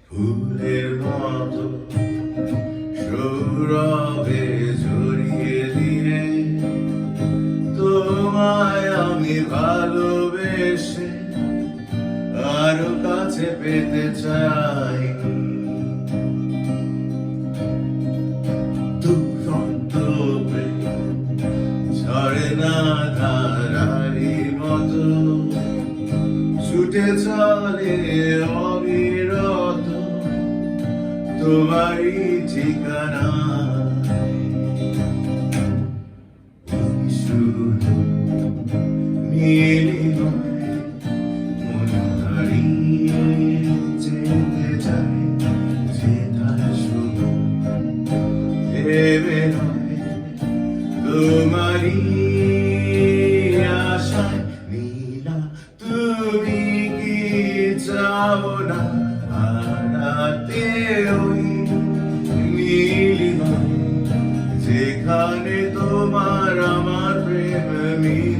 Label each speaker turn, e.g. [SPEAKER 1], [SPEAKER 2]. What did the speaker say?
[SPEAKER 1] ফুলের মতো সৌরভে জড়িয়ে দিয়ে তোমায় আমি ভালোবেসে আরো কাছে পেতে চাই। দুরন্ত প্রেম ঝর্ণা ধারারি মতো ছুটে চলে অবিরত তোমারই ঠিকানা। শুধু নীলিমায় মন হারিয়ে যেতে চাই, যেথায় শুধু ভেবে নয় তোমারই আশায়। নীলা তুমি কি চাও না হারাতে ওই নীলিমায়, যেখানে তোমার আমার প্রেম মিলে